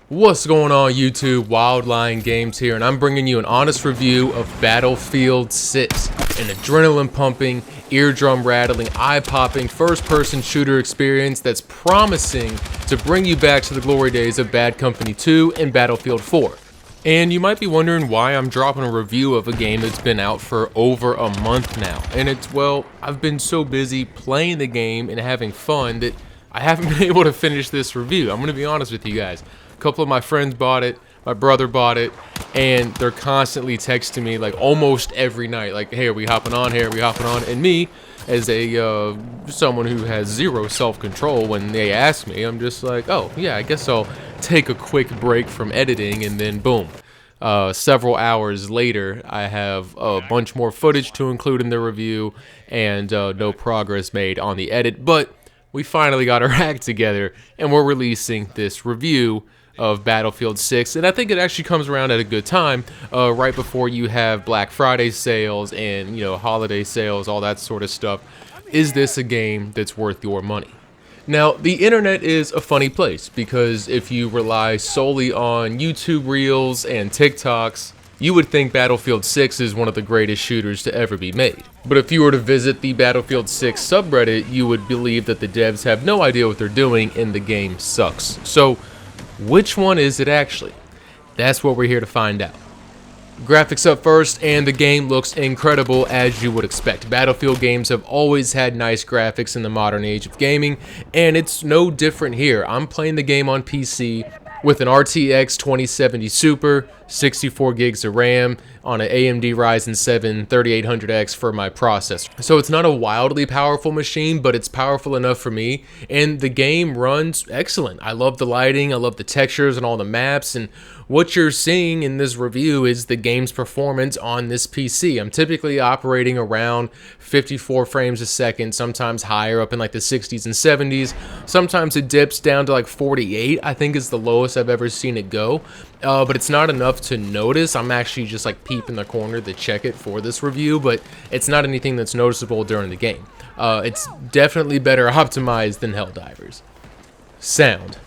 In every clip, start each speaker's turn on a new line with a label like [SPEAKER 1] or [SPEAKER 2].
[SPEAKER 1] What's going on YouTube? Wild Lion Games here, and I'm bringing you an honest review of Battlefield 6, an adrenaline pumping, eardrum rattling, eye popping, first person shooter experience that's promising to bring you back to the glory days of Bad Company 2 and Battlefield 4. And you might be wondering why I'm dropping a review of a game that's been out for over a month now. And it's, well, I've been so busy playing the game and having fun that I haven't been able to finish this review. I'm going to be honest with you guys. A couple of my friends bought it, my brother bought it, and they're constantly texting me like almost every night, like, hey, are we hopping on here, are we hopping on? And me, as a someone who has zero self-control, when they ask me, I'm just like, oh yeah, I guess I'll take a quick break from editing, and then boom. Several hours later, I have a bunch more footage to include in the review, and no progress made on the edit, but we finally got our act together, and we're releasing this review of Battlefield 6, and I think it actually comes around at a good time, right before you have Black Friday sales and, holiday sales, all that sort of stuff. Is this a game that's worth your money? Now, the internet is a funny place, because if you rely solely on YouTube Reels and TikToks, you would think Battlefield 6 is one of the greatest shooters to ever be made. But if you were to visit the Battlefield 6 subreddit, you would believe that the devs have no idea what they're doing and the game sucks. So, which one is it actually? That's what we're here to find out. Graphics up first, and the game looks incredible as you would expect. Battlefield games have always had nice graphics in the modern age of gaming, and it's no different here. I'm playing the game on PC with an RTX 2070 Super, 64 gigs of RAM on an AMD Ryzen 7 3800X for my processor. So it's not a wildly powerful machine, but it's powerful enough for me, and the game runs excellent. I love the lighting, I love the textures and all the maps, and what you're seeing in this review is the game's performance on this PC. I'm typically operating around 54 frames a second, sometimes higher, up in like the 60s and 70s. Sometimes it dips down to like 48, I think is the lowest I've ever seen it go. But it's not enough to notice. I'm actually just like peeping the corner to check it for this review, but it's not anything that's noticeable during the game. It's definitely better optimized than Helldivers. Sound.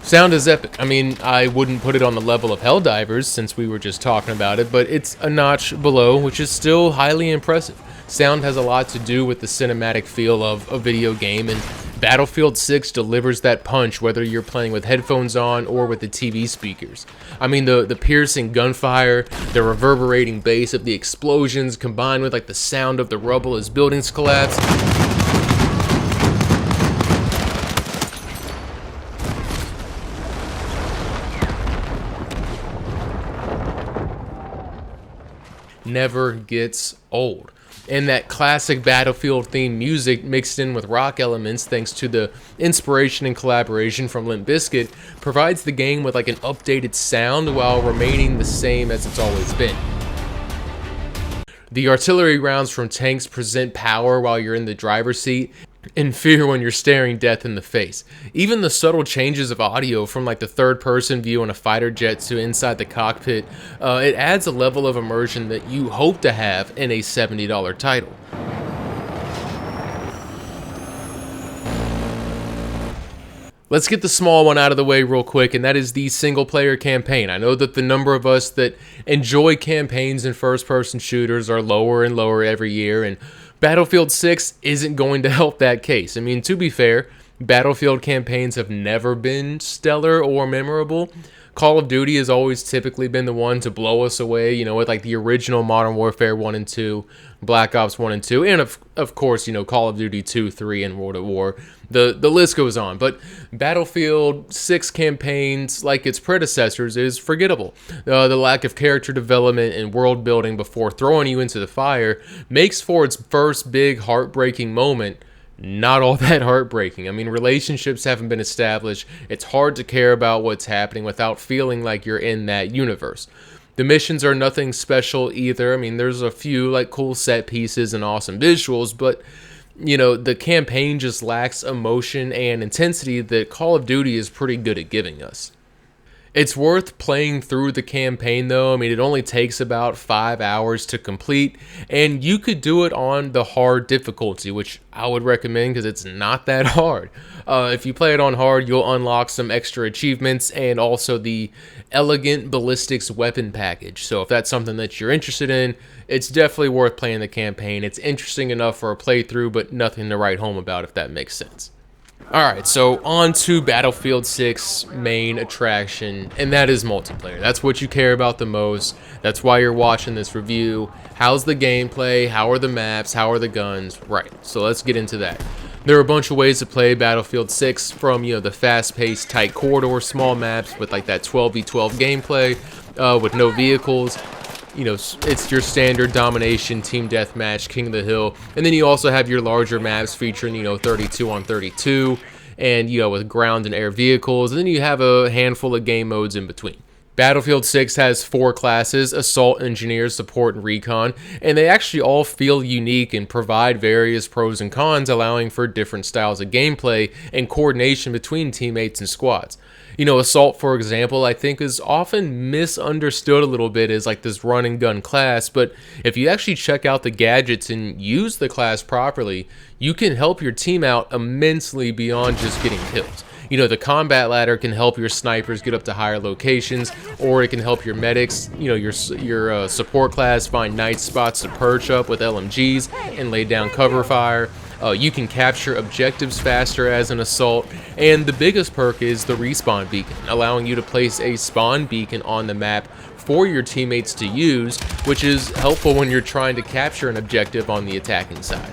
[SPEAKER 1] Sound is epic. I mean, I wouldn't put it on the level of Helldivers since we were just talking about it, but it's a notch below, which is still highly impressive. Sound has a lot to do with the cinematic feel of a video game, and Battlefield 6 delivers that punch whether you're playing with headphones on or with the TV speakers. I mean, the piercing gunfire, the reverberating bass of the explosions combined with like the sound of the rubble as buildings collapse. Never gets old. And that classic Battlefield themed music mixed in with rock elements thanks to the inspiration and collaboration from Limp Bizkit provides the game with like an updated sound while remaining the same as it's always been. The artillery rounds from tanks present power while you're in the driver's seat, and fear when you're staring death in the face. Even the subtle changes of audio from like the third person view on a fighter jet to inside the cockpit, it adds a level of immersion that you hope to have in a $70 title. Let's get the small one out of the way real quick, and that is the single-player campaign. I know that the number of us that enjoy campaigns and first-person shooters are lower and lower every year, and Battlefield 6 isn't going to help that case. I mean, to be fair, Battlefield campaigns have never been stellar or memorable. Call of Duty has always typically been the one to blow us away, with like the original Modern Warfare 1 and 2, Black Ops 1 and 2, and of course, Call of Duty 2, 3, and World at War. The list goes on, but Battlefield 6 campaigns, like its predecessors, is forgettable. The lack of character development and world building before throwing you into the fire makes for its first big heartbreaking moment not all that heartbreaking. I mean, relationships haven't been established. It's hard to care about what's happening without feeling like you're in that universe. The missions are nothing special either. I mean, there's a few like cool set pieces and awesome visuals, but the campaign just lacks emotion and intensity that Call of Duty is pretty good at giving us. It's worth playing through the campaign though. I mean, it only takes about 5 hours to complete, and you could do it on the hard difficulty, which I would recommend because it's not that hard. If you play it on hard, you'll unlock some extra achievements and also the elegant ballistics weapon package. So if that's something that you're interested in, it's definitely worth playing the campaign. It's interesting enough for a playthrough, but nothing to write home about, if that makes sense. Alright, so on to Battlefield 6 main attraction, and that is multiplayer. That's what you care about the most. That's why you're watching this review. How's the gameplay? How are the maps? How are the guns? Right, so let's get into that. There are a bunch of ways to play Battlefield 6, from the fast-paced, tight corridor, small maps with like that 12v12 gameplay with no vehicles. It's your standard domination, team deathmatch, King of the Hill, and then you also have your larger maps featuring 32 on 32, and with ground and air vehicles, and then you have a handful of game modes in between. Battlefield 6 has 4 classes: Assault, Engineer, Support, and Recon, and they actually all feel unique and provide various pros and cons, allowing for different styles of gameplay and coordination between teammates and squads. Assault, for example, I think is often misunderstood a little bit as like this run and gun class, but if you actually check out the gadgets and use the class properly, you can help your team out immensely beyond just getting kills. The combat ladder can help your snipers get up to higher locations, or it can help your medics, your support class find nice spots to perch up with LMGs and lay down cover fire. You can capture objectives faster as an assault, and the biggest perk is the respawn beacon, allowing you to place a spawn beacon on the map for your teammates to use, which is helpful when you're trying to capture an objective on the attacking side.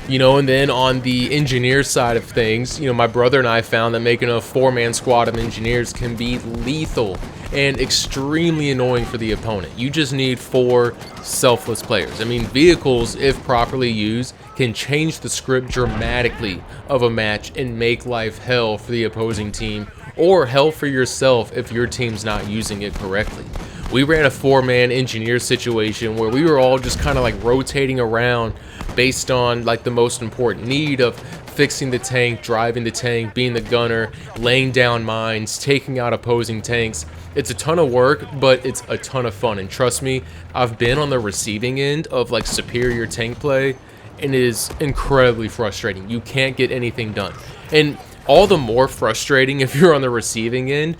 [SPEAKER 1] And then on the engineer side of things, my brother and I found that making a 4-man squad of engineers can be lethal and extremely annoying for the opponent. You just need 4 selfless players. I mean, vehicles, if properly used, can change the script dramatically of a match and make life hell for the opposing team, or hell for yourself if your team's not using it correctly. We ran a 4-man engineer situation where we were all just kind of like rotating around based on like the most important need of fixing the tank, driving the tank, being the gunner, laying down mines, taking out opposing tanks. It's a ton of work, but it's a ton of fun, and trust me, I've been on the receiving end of like superior tank play, and it is incredibly frustrating. You can't get anything done, and all the more frustrating if you're on the receiving end,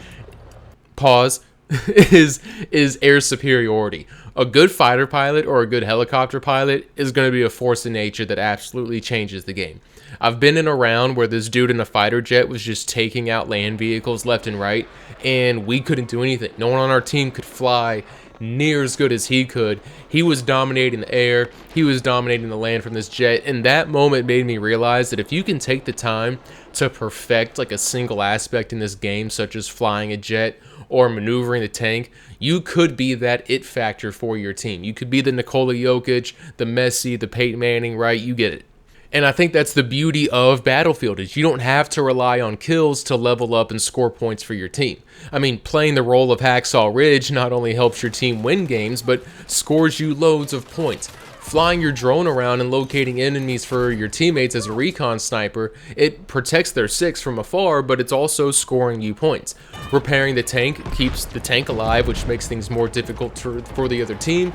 [SPEAKER 1] pause, is air superiority. A good fighter pilot or a good helicopter pilot is going to be a force of nature that absolutely changes the game. I've been in a round where this dude in a fighter jet was just taking out land vehicles left and right, and we couldn't do anything. No one on our team could fly near as good as he could. He was dominating the air, he was dominating the land from this jet, and that moment made me realize that if you can take the time to perfect like a single aspect in this game, such as flying a jet or maneuvering the tank, you could be that it factor for your team. You could be the Nikola Jokic, the Messi, the Peyton Manning, right? You get it. And I think that's the beauty of Battlefield, is you don't have to rely on kills to level up and score points for your team. I mean, playing the role of Hacksaw Ridge not only helps your team win games, but scores you loads of points. Flying your drone around and locating enemies for your teammates as a recon sniper, it protects their 6 from afar, but it's also scoring you points. Repairing the tank keeps the tank alive, which makes things more difficult for the other team,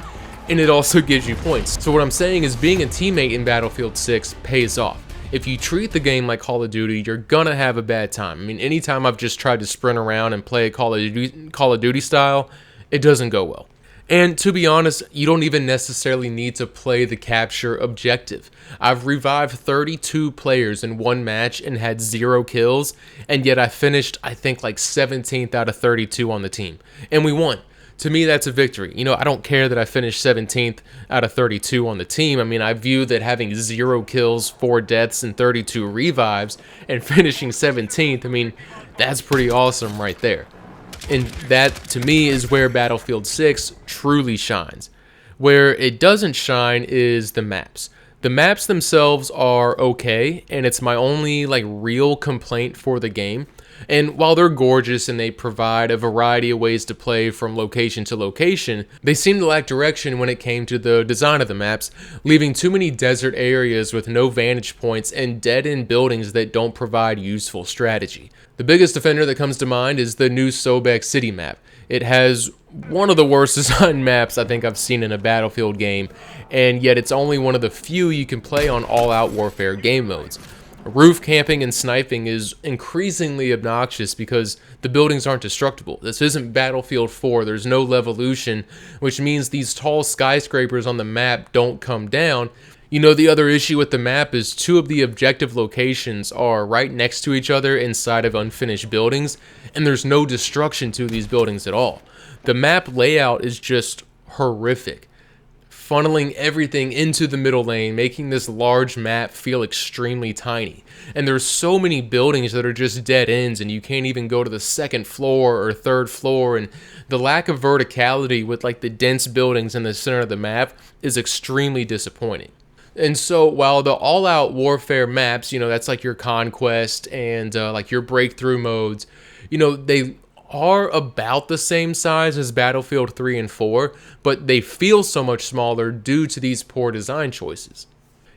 [SPEAKER 1] and it also gives you points. So what I'm saying is, being a teammate in Battlefield 6 pays off. If you treat the game like Call of Duty, you're gonna have a bad time. I mean, anytime I've just tried to sprint around and play Call of Duty style, it doesn't go well. And to be honest, you don't even necessarily need to play the capture objective. I've revived 32 players in one match and had 0 kills, and yet I finished, I think, like 17th out of 32 on the team. And we won. To me, that's a victory. I don't care that I finished 17th out of 32 on the team. I mean, I view that having 0 kills, 4 deaths, and 32 revives, and finishing 17th, I mean, that's pretty awesome right there. And that, to me, is where Battlefield 6 truly shines. Where it doesn't shine is the maps. The maps themselves are okay, and it's my only real complaint for the game. And while they're gorgeous and they provide a variety of ways to play from location to location, they seem to lack direction when it came to the design of the maps, leaving too many desert areas with no vantage points and dead-end buildings that don't provide useful strategy. The biggest offender that comes to mind is the new Sobek City map. It has one of the worst designed maps I think I've seen in a Battlefield game, and yet it's only one of the few you can play on all-out warfare game modes. Roof camping and sniping is increasingly obnoxious because the buildings aren't destructible. This isn't Battlefield 4, there's no levolution, which means these tall skyscrapers on the map don't come down. You know, the other issue with the map is two of the objective locations are right next to each other inside of unfinished buildings, and there's no destruction to these buildings at all. The map layout is just horrific, funneling everything into the middle lane, making this large map feel extremely tiny. And there's so many buildings that are just dead ends, and you can't even go to the second floor or third floor, and the lack of verticality with like the dense buildings in the center of the map is extremely disappointing. And so while the all-out warfare maps, that's like your conquest and like your breakthrough modes, they are about the same size as Battlefield 3 and 4, but they feel so much smaller due to these poor design choices.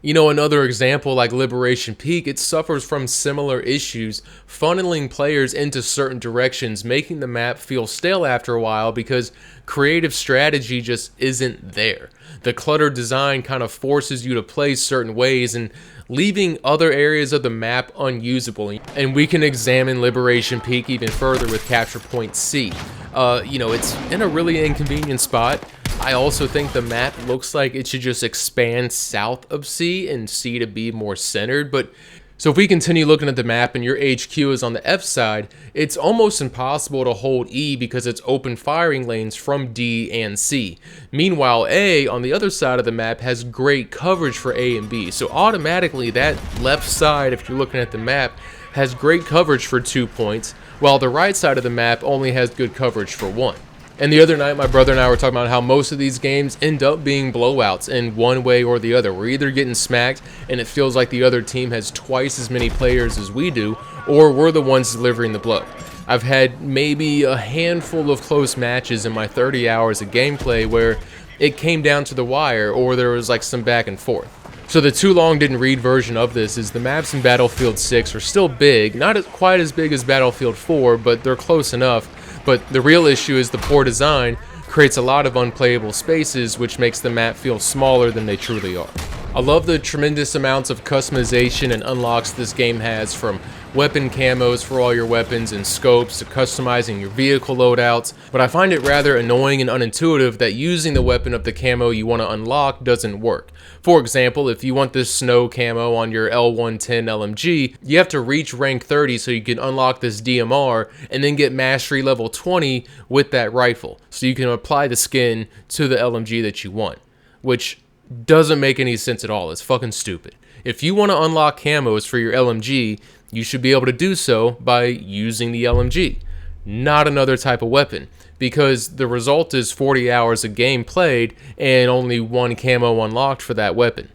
[SPEAKER 1] Another example like Liberation Peak, it suffers from similar issues, funneling players into certain directions, making the map feel stale after a while because creative strategy just isn't there. The cluttered design kind of forces you to play certain ways and leaving other areas of the map unusable. And we can examine Liberation Peak even further with Capture Point C. It's in a really inconvenient spot. I also think the map looks like it should just expand south of C and C to be more centered, but so if we continue looking at the map and your HQ is on the F side, it's almost impossible to hold E because it's open firing lanes from D and C. Meanwhile, A on the other side of the map has great coverage for A and B, so automatically that left side, if you're looking at the map, has great coverage for 2 points, while the right side of the map only has good coverage for 1. And the other night, my brother and I were talking about how most of these games end up being blowouts in one way or the other. We're either getting smacked and it feels like the other team has twice as many players as we do, or we're the ones delivering the blow. I've had maybe a handful of close matches in my 30 hours of gameplay where it came down to the wire or there was like some back and forth. So the too long didn't read version of this is the maps in Battlefield 6 are still big, not quite as big as Battlefield 4, but they're close enough. But the real issue is the poor design creates a lot of unplayable spaces, which makes the map feel smaller than they truly are. I love the tremendous amounts of customization and unlocks this game has, from weapon camos for all your weapons and scopes to customizing your vehicle loadouts, but I find it rather annoying and unintuitive that using the weapon of the camo you want to unlock doesn't work. For example, if you want this snow camo on your L110 LMG, you have to reach rank 30 so you can unlock this DMR and then get mastery level 20 with that rifle, so you can apply the skin to the LMG that you want, which doesn't make any sense at all. It's fucking stupid. If you want to unlock camos for your LMG, you should be able to do so by using the LMG, not another type of weapon, because the result is 40 hours of game played and only one camo unlocked for that weapon.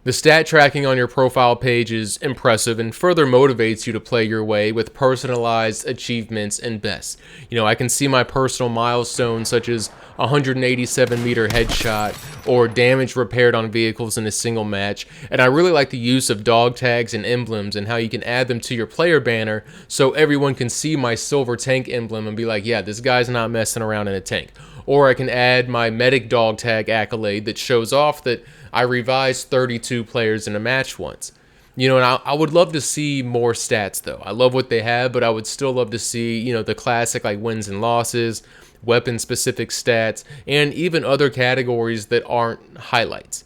[SPEAKER 1] The stat tracking on your profile page is impressive and further motivates you to play your way with personalized achievements and bests. I can see my personal milestones such as 187 meter headshot or damage repaired on vehicles in a single match, and I really like the use of dog tags and emblems and how you can add them to your player banner so everyone can see my silver tank emblem and be like, yeah, this guy's not messing around in a tank. Or I can add my medic dog tag accolade that shows off that I revised 32 players in a match once. And I would love to see more stats though. I love what they have, but I would still love to see, the classic like wins and losses, weapon specific stats, and even other categories that aren't highlights.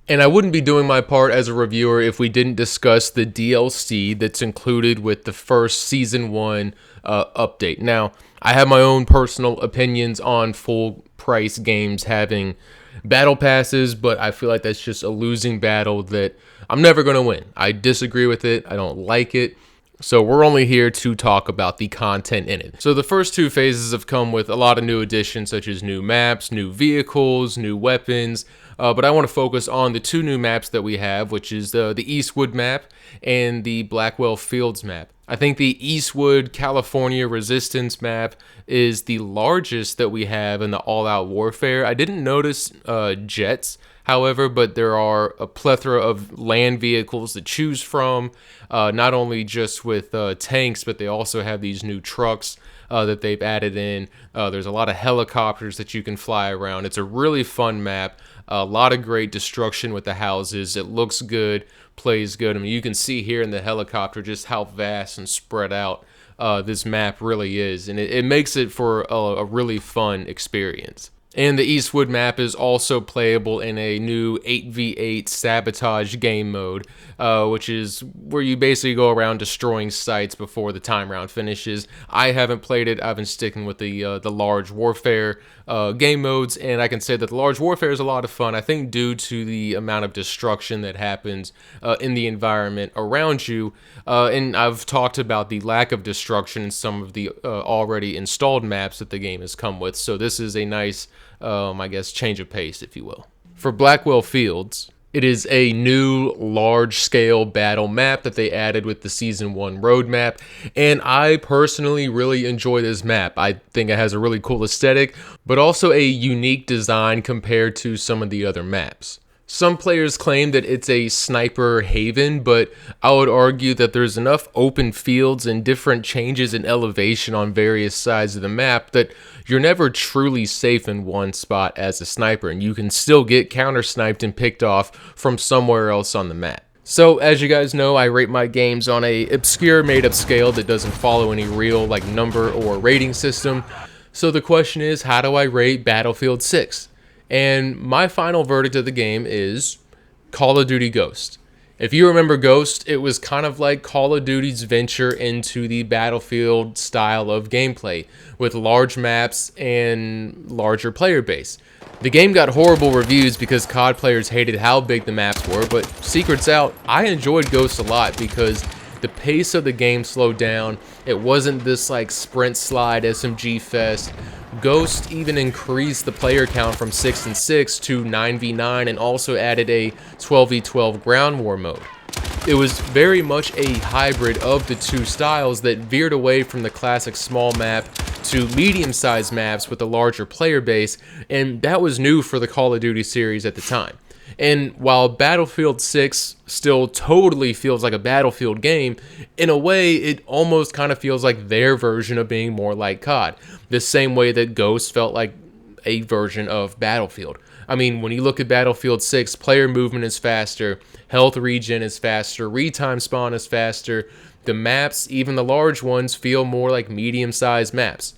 [SPEAKER 1] And I wouldn't be doing my part as a reviewer if we didn't discuss the DLC that's included with the first Season 1 update. Now, I have my own personal opinions on full price games having battle passes, but I feel like that's just a losing battle that I'm never going to win. I disagree with it. I don't like it. So we're only here to talk about the content in it. So the first two phases have come with a lot of new additions, such as new maps, new vehicles, new weapons, but I want to focus on the two new maps that we have, which is the Eastwood map and the Blackwell Fields map. I think the Eastwood California Resistance map is the largest that we have in the all-out warfare. I didn't notice jets, however, but there are a plethora of land vehicles to choose from, not only just with tanks, but they also have these new trucks that they've added in. There's a lot of helicopters that you can fly around. It's a really fun map. A lot of great destruction with the houses. It looks good, plays good. I mean, you can see here in the helicopter just how vast and spread out this map really is, and it makes it for a really fun experience. And the Eastwood map is also playable in a new 8v8 sabotage game mode, which is where you basically go around destroying sites before the time round finishes. I haven't played it. I've been sticking with the large warfare game modes, and I can say that the large warfare is a lot of fun. I think due to the amount of destruction that happens in the environment around you, and I've talked about the lack of destruction in some of the already installed maps that the game has come with, so this is a nice I guess change of pace, if you will. For Blackwell Fields, it is a new large-scale battle map that they added with the Season 1 roadmap, and I personally really enjoy this map. I think it has a really cool aesthetic, but also a unique design compared to some of the other maps. Some players claim that it's a sniper haven, but I would argue that there's enough open fields and different changes in elevation on various sides of the map that you're never truly safe in one spot as a sniper, and you can still get counter-sniped and picked off from somewhere else on the map. So, as you guys know, I rate my games on a obscure made-up scale that doesn't follow any real number or rating system. So the question is, how do I rate Battlefield 6? And my final verdict of the game is Call of Duty Ghost. If you remember Ghost, it was kind of like Call of Duty's venture into the Battlefield style of gameplay, with large maps and larger player base. The game got horrible reviews because COD players hated how big the maps were, but secrets out, I enjoyed Ghost a lot because the pace of the game slowed down. It wasn't this sprint slide SMG fest. Ghost even increased the player count from 6 and 6 to 9v9 and also added a 12v12 ground war mode. It was very much a hybrid of the two styles that veered away from the classic small map to medium-sized maps with a larger player base, and that was new for the Call of Duty series at the time. And while Battlefield 6 still totally feels like a Battlefield game, in a way it almost kind of feels like their version of being more like COD. The same way that Ghost felt like a version of Battlefield. I mean, when you look at Battlefield 6, player movement is faster, health regen is faster, retime spawn is faster. The maps, even the large ones, feel more like medium-sized maps.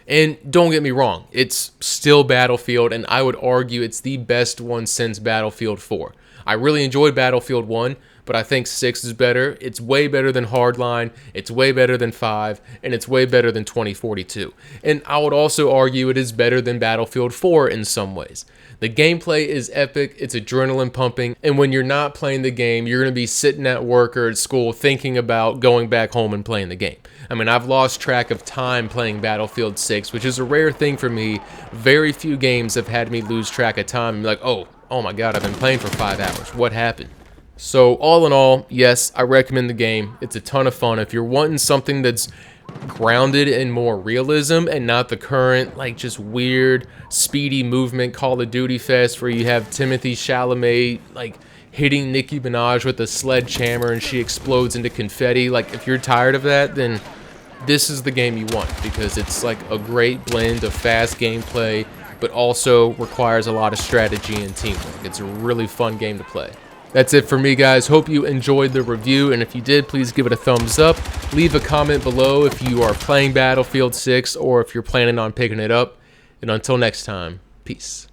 [SPEAKER 1] And don't get me wrong, it's still Battlefield, and I would argue it's the best one since Battlefield 4. I really enjoyed Battlefield 1, but I think 6 is better. It's way better than Hardline, it's way better than 5, and it's way better than 2042. And I would also argue it is better than Battlefield 4 in some ways. The gameplay is epic, it's adrenaline pumping, and when you're not playing the game, you're going to be sitting at work or at school thinking about going back home and playing the game. I mean, I've lost track of time playing Battlefield 6, which is a rare thing for me. Very few games have had me lose track of time and be like, oh my god, I've been playing for 5 hours. What happened? So all in all, yes, I recommend the game. It's a ton of fun. If you're wanting something that's grounded in more realism and not the current, just weird, speedy movement Call of Duty fest where you have Timothy Chalamet, hitting Nicki Minaj with a sledgehammer and she explodes into confetti. If you're tired of that, then this is the game you want, because it's a great blend of fast gameplay, but also requires a lot of strategy and teamwork. It's a really fun game to play. That's it for me, guys. Hope you enjoyed the review, and if you did, please give it a thumbs up. Leave a comment below if you are playing Battlefield 6 or if you're planning on picking it up. And until next time, peace.